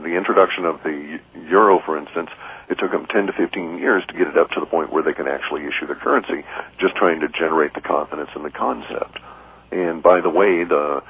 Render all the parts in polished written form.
the introduction of the euro, for instance, it took them 10 to 15 years to get it up to the point where they can actually issue the currency, just trying to generate the confidence in the concept. And by the way, the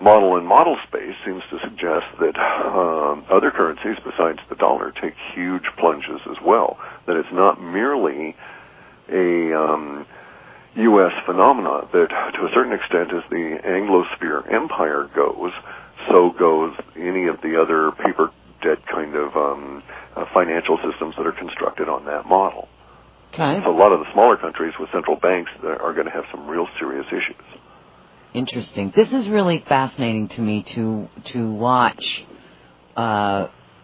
model space seems to suggest that other currencies besides the dollar take huge plunges as well, that it's not merely a U.S. phenomena, that to a certain extent as the Anglo-Sphere empire goes, so goes any of the other paper debt kind of financial systems that are constructed on that model. Okay. So a lot of the smaller countries with central banks are going to have some real serious issues. Interesting. This is really fascinating to me to watch.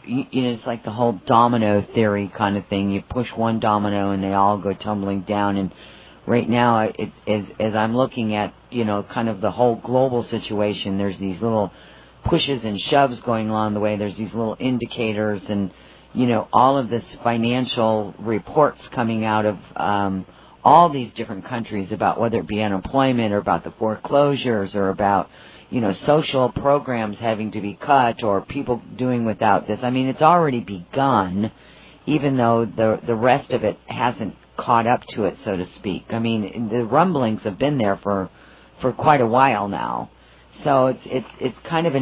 It's like the whole domino theory kind of thing. You push one domino and they all go tumbling down. And right now, as I'm looking at, kind of the whole global situation, there's these little pushes and shoves going along the way. There's these little indicators and, all of this financial reports coming out of all these different countries about whether it be unemployment or about the foreclosures or about, social programs having to be cut or people doing without this. I mean, it's already begun, even though the rest of it hasn't caught up to it, so to speak. I mean, the rumblings have been there for quite a while now. So it's kind of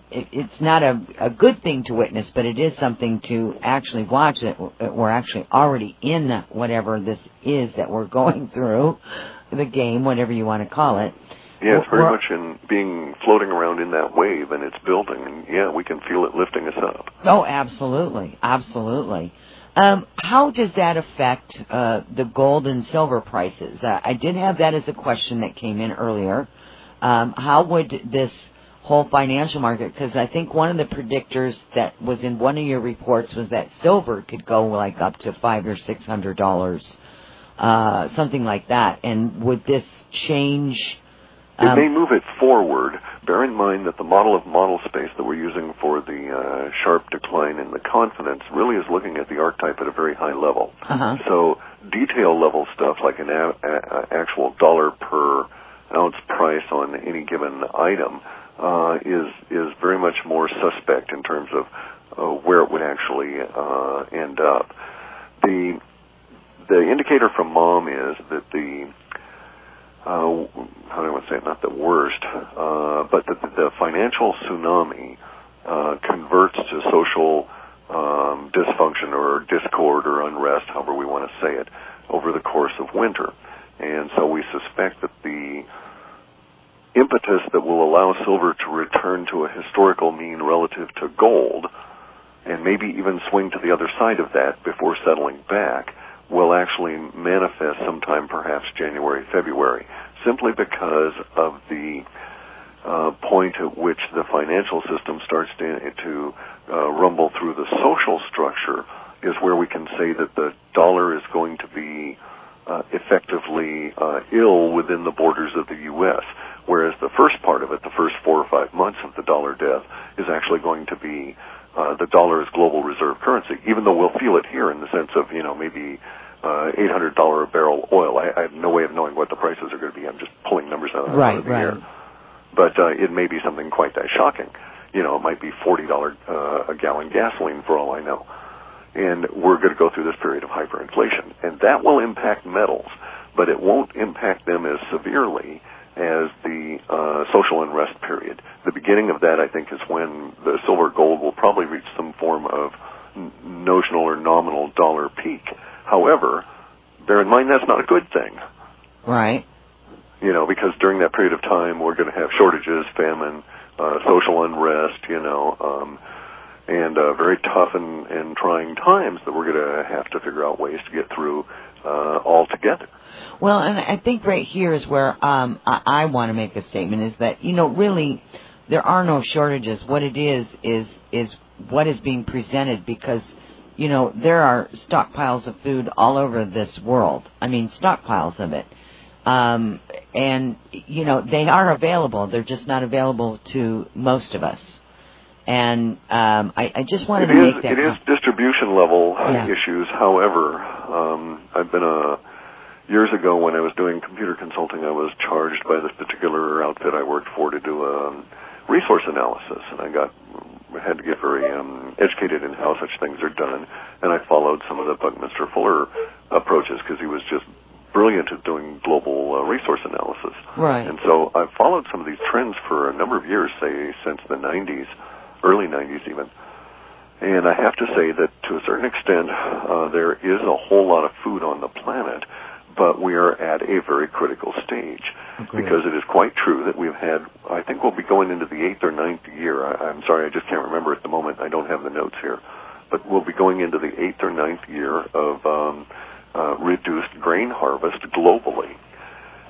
it's not a good thing to witness, but it is something to actually watch. That we're actually already in whatever this is that we're going through, the game, whatever you want to call it. Yeah, it's very much in floating around in that wave, and it's building, and yeah, we can feel it lifting us up. Oh, absolutely, absolutely. How does that affect the gold and silver prices? I did have that as a question that came in earlier. How would this whole financial market, because I think one of the predictors that was in one of your reports was that silver could go like up to $500 or $600, something like that. And would this change? It may move it forward. Bear in mind that the model space that we're using for the sharp decline in the confidence really is looking at the archetype at a very high level. Uh-huh. So detail level stuff like an actual dollar per ounce price on any given item is very much more suspect in terms of where it would actually end up. The indicator from MOM is that how do I want to say it, not the worst, but that the financial tsunami converts to social dysfunction or discord or unrest, however we want to say it, over the course of winter. And so we suspect that the impetus that will allow silver to return to a historical mean relative to gold, and maybe even swing to the other side of that before settling back, will actually manifest sometime perhaps January, February, simply because of the point at which the financial system starts to rumble through the social structure is where we can say that the dollar is going to be effectively ill within the borders of the U.S., whereas the first part of it, the first 4 or 5 months of the dollar death, is actually going to be the dollar as global reserve currency, even though we'll feel it here in the sense of, maybe $800 a barrel oil. I have no way of knowing what the prices are going to be. I'm just pulling numbers out of the air. But it may be something quite that shocking. It might be $40 a gallon gasoline for all I know. And we're going to go through this period of hyperinflation. And that will impact metals, but it won't impact them as severely as the social unrest period. The beginning of that, I think, is when the silver gold will probably reach some form of notional or nominal dollar peak. However, bear in mind that's not a good thing. Right. Because during that period of time we're going to have shortages, famine, social unrest, and very tough and trying times that we're going to have to figure out ways to get through all together. Well, and I think right here is where I want to make a statement is that, really there are no shortages. What it is what is being presented because, there are stockpiles of food all over this world. I mean, stockpiles of it. And, they are available. They're just not available to most of us. And I just wanted to make that. It is distribution level issues. However, I've been years ago when I was doing computer consulting, I was charged by this particular outfit I worked for to do a resource analysis, and I got had to get very educated in how such things are done, and I followed some of the Buckminster Fuller approaches because he was just brilliant at doing global resource analysis. Right. And so I've followed some of these trends for a number of years, say since the 90s, early 90s even. And I have to say that to a certain extent, there is a whole lot of food on the planet, but we are at a very critical stage. Agreed. Because it is quite true that we've had, I think we'll be going into the 8th or 9th year. I'm sorry, I just can't remember at the moment. I don't have the notes here. But we'll be going into the 8th or 9th year of reduced grain harvest globally.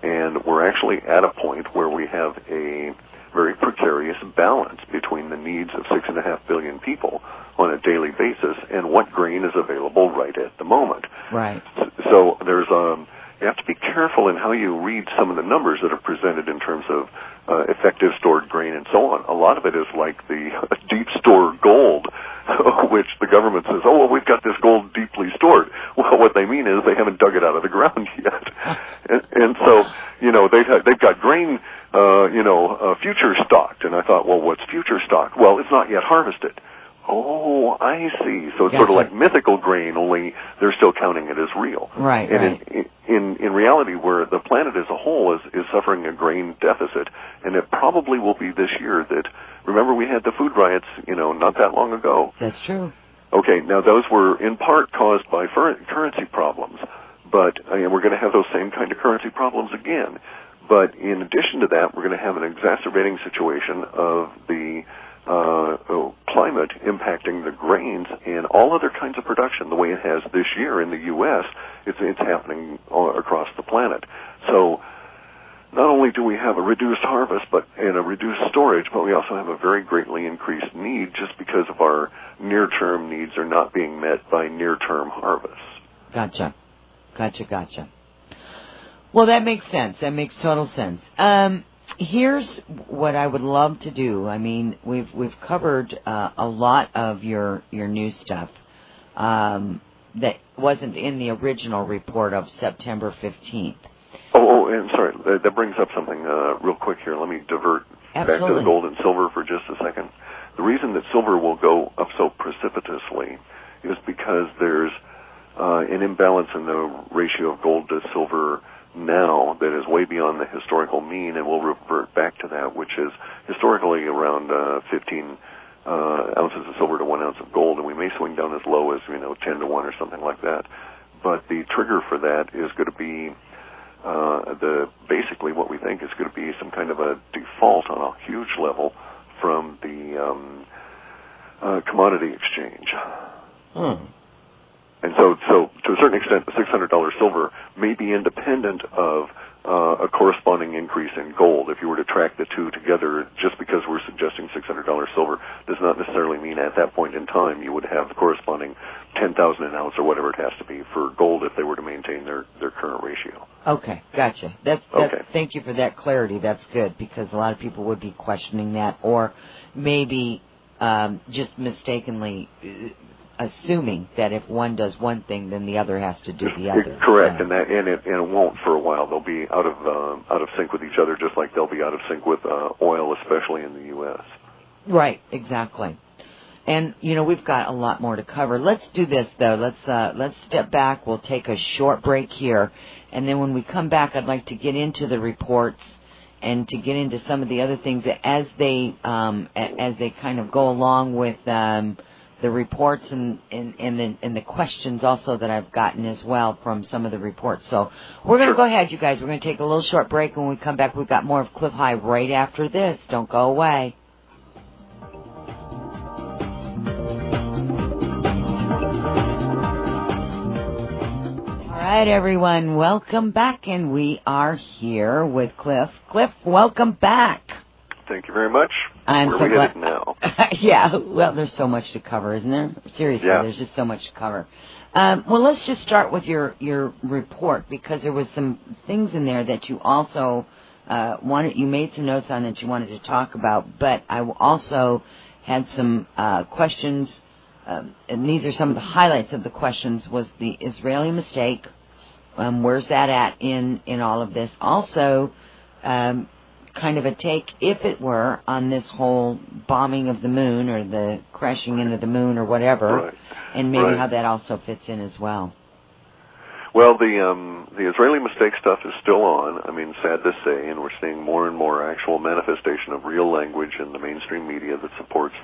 And we're actually at a point where we have a very precarious balance between the needs of 6.5 billion people on a daily basis and what grain is available right at the moment. Right. So there's you have to be careful in how you read some of the numbers that are presented in terms of effective stored grain and so on. A lot of it is like the deep stored gold, which the government says, oh, well, we've got this gold deeply stored. Well, what they mean is they haven't dug it out of the ground yet. and so, they've got grain, future stocked. And I thought, well, what's future stocked? Well, it's not yet harvested. Oh, I see. So it's sort of like mythical grain, only they're still counting it as real. Right, and right. In reality, where the planet as a whole is suffering a grain deficit, and it probably will be this year that, remember we had the food riots, not that long ago. That's true. Okay, now those were in part caused by currency problems, but we're going to have those same kind of currency problems again. But in addition to that, we're going to have an exacerbating situation of the climate impacting the grains and all other kinds of production the way it has this year in the U.S. It's happening all across the planet. So not only do we have a reduced harvest and a reduced storage, but we also have a very greatly increased need just because of our near-term needs are not being met by near-term harvests. Gotcha. Well, that makes sense. That makes total sense. Here's what I would love to do. I mean, we've covered a lot of your new stuff that wasn't in the original report of September 15th. Oh, and sorry, that brings up something real quick here. Let me divert back to the gold and silver for just a second. The reason that silver will go up so precipitously is because there's an imbalance in the ratio of gold to silver now that is way beyond the historical mean, and we'll revert back to that, which is historically around 15 ounces of silver to 1 ounce of gold, and we may swing down as low as 10 to 1 or something like that. But the trigger for that is going to be basically what we think is going to be some kind of a default on a huge level from the commodity exchange. And so to a certain extent, the $600 silver may be independent of a corresponding increase in gold. If you were to track the two together, just because we're suggesting $600 silver does not necessarily mean at that point in time you would have the corresponding 10,000 an ounce or whatever it has to be for gold if they were to maintain their current ratio. Okay, gotcha. Okay. Thank you for that clarity. That's good, because a lot of people would be questioning that, or maybe just mistakenly assuming that if one does one thing, then the other has to do the other. Correct, so. and it won't for a while. They'll be out of sync with each other, just like they'll be out of sync with oil, especially in the U.S. Right, exactly. And we've got a lot more to cover. Let's do this though. Let's step back. We'll take a short break here, and then when we come back, I'd like to get into the reports and to get into some of the other things that as they kind of go along with the reports and the questions also that I've gotten as well from some of the reports. So we're going to go ahead, you guys. We're going to take a little short break. When we come back, we've got more of Clif High right after this. Don't go away. All right, everyone. Welcome back, and we are here with Clif. Clif, welcome back. Thank you very much. I'm Where so are we glad. headed now? Yeah, well, there's so much to cover, isn't there? Seriously, There's just so much to cover. Well, let's just start with your report, because there was some things in there that you also you made some notes on that you wanted to talk about, but I also had some questions, and these are some of the highlights of the questions, was the Israeli mistake. Where's that at in all of this? Also, kind of a take, if it were, on this whole bombing of the moon or the crashing into the moon or whatever, Right. and maybe Right. how that also fits in as well. Well, the Israeli mistake stuff is still on. I mean, sad to say, and we're seeing more and more actual manifestation of real language in the mainstream media that supports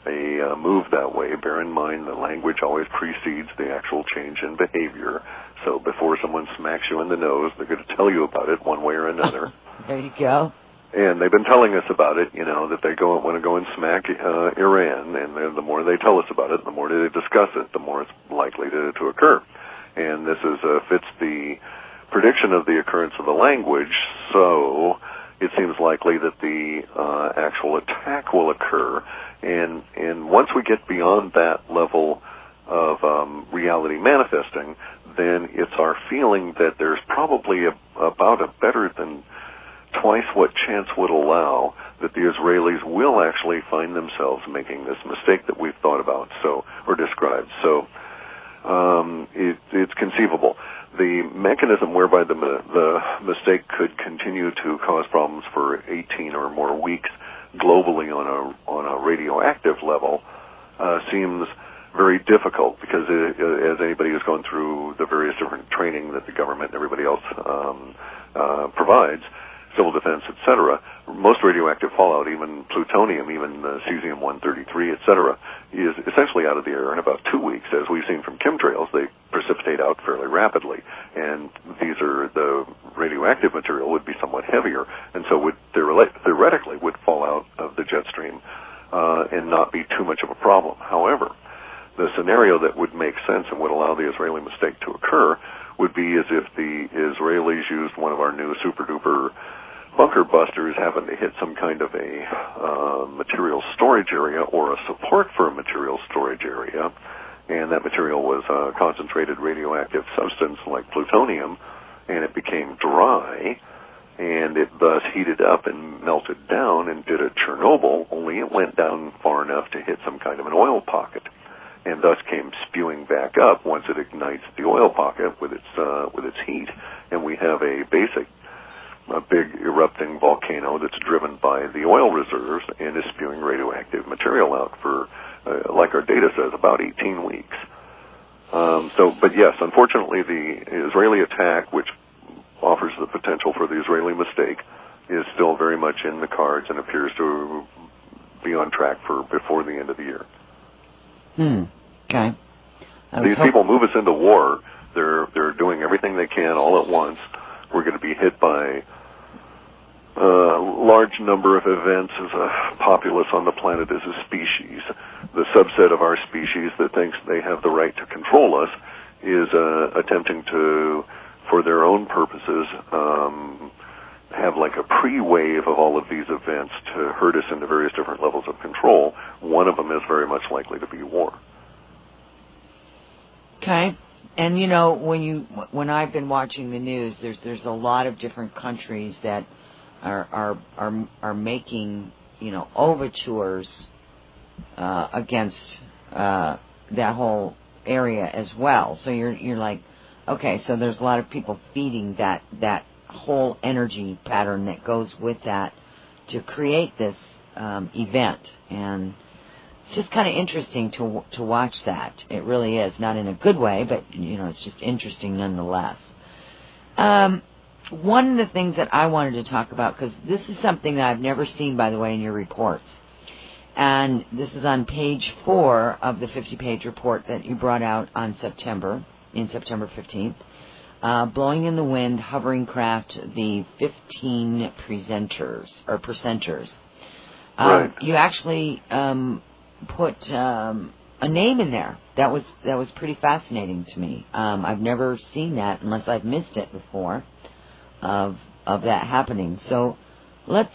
a move that way. Bear in mind, the language always precedes the actual change in behavior. So before someone smacks you in the nose, they're going to tell you about it one way or another. There you go. And they've been telling us about it, that they want to go and smack Iran, and the more they tell us about it, the more they discuss it, the more it's likely to occur. And this fits the prediction of the occurrence of the language, so it seems likely that the actual attack will occur. And once we get beyond that level of reality manifesting, then it's our feeling that there's probably about a better than twice what chance would allow that the Israelis will actually find themselves making this mistake that we've thought about or described. So it's conceivable. The mechanism whereby the mistake could continue to cause problems for 18 or more weeks globally on a radioactive level seems very difficult, because as anybody who's gone through the various different training that the government and everybody else provides, civil defense, etc., most radioactive fallout, even plutonium, even cesium-133, etc., is essentially out of the air in about 2 weeks. As we've seen from chemtrails, they precipitate out fairly rapidly, and the radioactive material would be somewhat heavier, and so would theoretically would fall out of the jet stream and not be too much of a problem. However, the scenario that would make sense and would allow the Israeli mistake to occur would be as if the Israelis used one of our new super-duper bunker busters, happened to hit some kind of a material storage area or a support for a material storage area, and that material was a concentrated radioactive substance like plutonium, and it became dry, and it thus heated up and melted down and did a Chernobyl, only it went down far enough to hit some kind of an oil pocket, and thus came spewing back up once it ignites the oil pocket with its heat, and we have a big erupting volcano that's driven by the oil reserves and is spewing radioactive material out for, like our data says, about 18 weeks. But yes, unfortunately, the Israeli attack, which offers the potential for the Israeli mistake, is still very much in the cards and appears to be on track for before the end of the year. Okay. These people move us into war. They're doing everything they can all at once. We're going to be hit by a large number of events as a populace on the planet, as a species. The subset of our species that thinks they have the right to control us is attempting to, for their own purposes, have like a pre-wave of all of these events to herd us into various different levels of control. One of them is very much likely to be war. Okay. And when I've been watching the news, there's a lot of different countries that are making overtures against that whole area as well. So you're like, okay, so there's a lot of people feeding that whole energy pattern that goes with that to create this event, and it's just kind of interesting to watch that. It really is, not in a good way, but it's just interesting nonetheless. One of the things that I wanted to talk about, because this is something that I've never seen, by the way, in your reports, and this is on page 4 of the 50-page report that you brought out on September 15th. Blowing in the Wind, Hovering Craft, the 15 percenters. Right. You actually put a name in there. That was pretty fascinating to me. I've never seen that, unless I've missed it before, of that happening. So let's